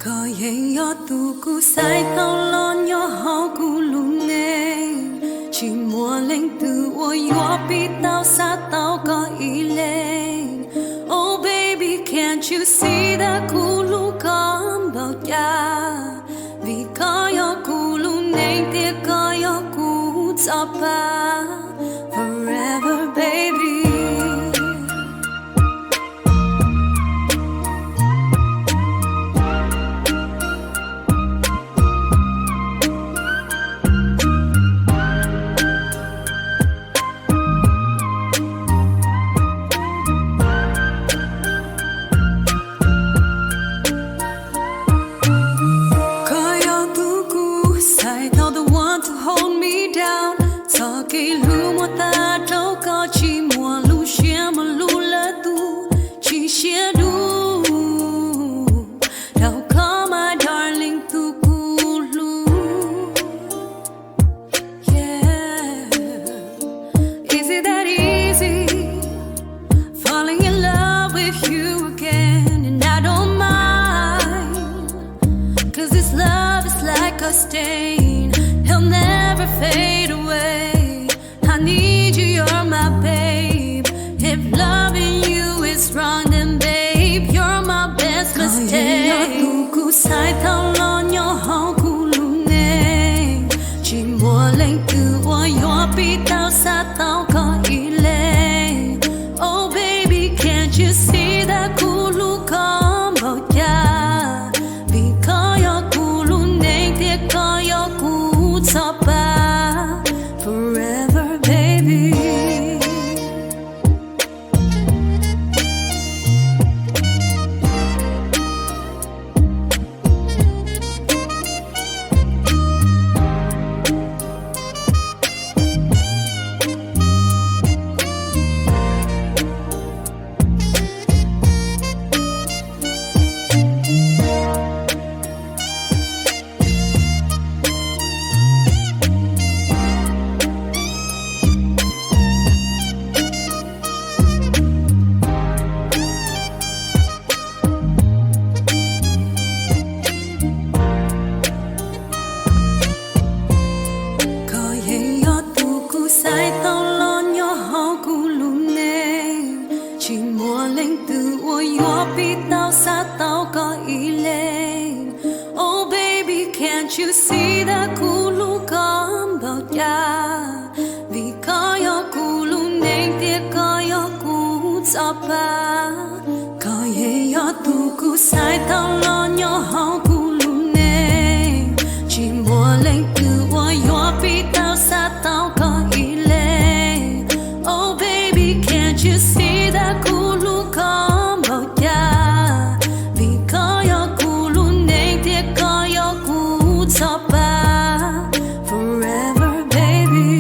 có yên yo tu cu sai tao lo nhỏ hao cu lung nè chỉ mua lên từ ôi yo bị tao xa tao có ý lên oh baby can't you see that cu lu come bao ya vì có yo cu lung nè thì có yo cu cho ba forever baby. Stain, he'll never fade away. I need you, you're my babe. If loving you is wrong, then babe, you're my best mistake. Tu cu sai tao lo nhỏ hao cu lu nè. Chỉ mua lên từ ôi yo bị tao xa tao có ý lên. Oh baby, can't you see that cu lu come bao ya? Vì có yo cu lu nè thì có yo cu cho ba forever baby. Can't you see that cu lu come bao ya? Vì có yo cu lu nên tiếc có yo cu cho ba. Có ye yo tu cu sai tao lo nhỏ hao cu lu nên chỉ mua lên từ ôi yo bị tao xa tao có ý lên. Oh baby, can't you see that cu lu come bao ya? Vì có yo cu lu nên tiếc có yo cu cho ba forever baby.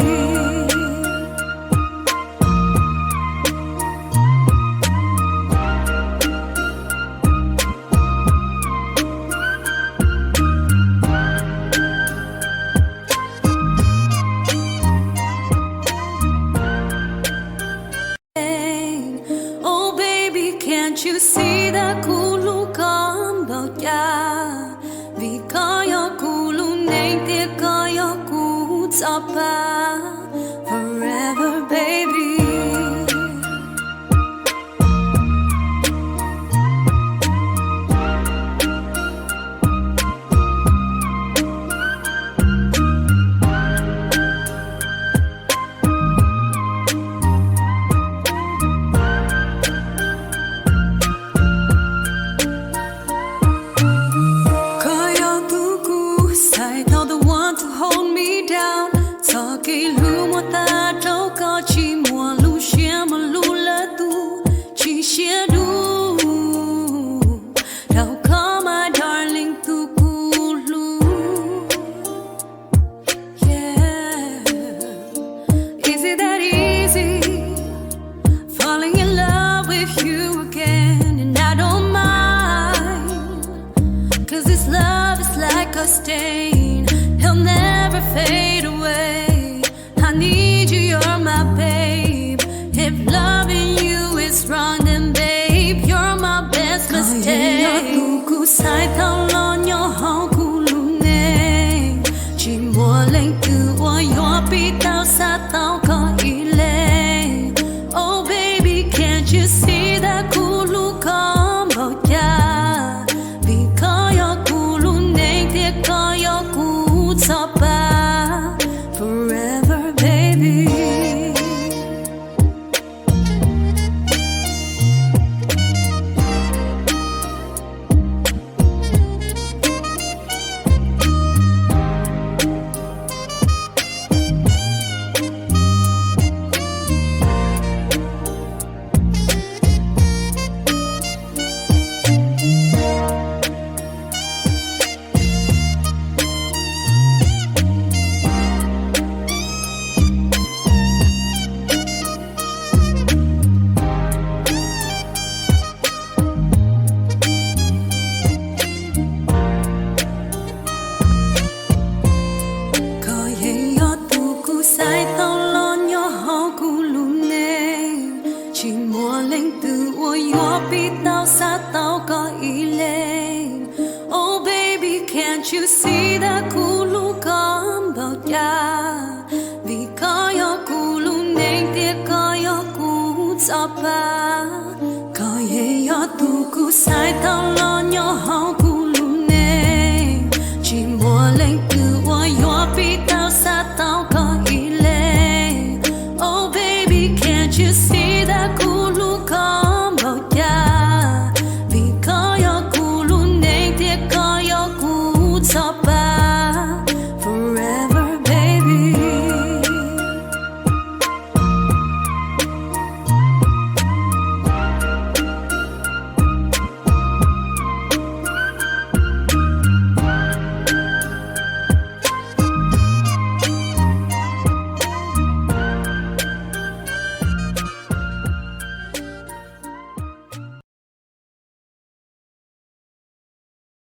Oh baby, can't you see that cu lu come bao ya? Vì có yo cu lu nên tiếc có yo cu cho ba forever baby. Stain, he'll never fade away. I need you, you're my babe. If loving you is wrong, then babe, you're my best mistake. Sai tao lo toka elaine. Oh baby, can't you see that kulu Cambodia? Vikaya kulu nate kaya kutapa. Kaya ya tu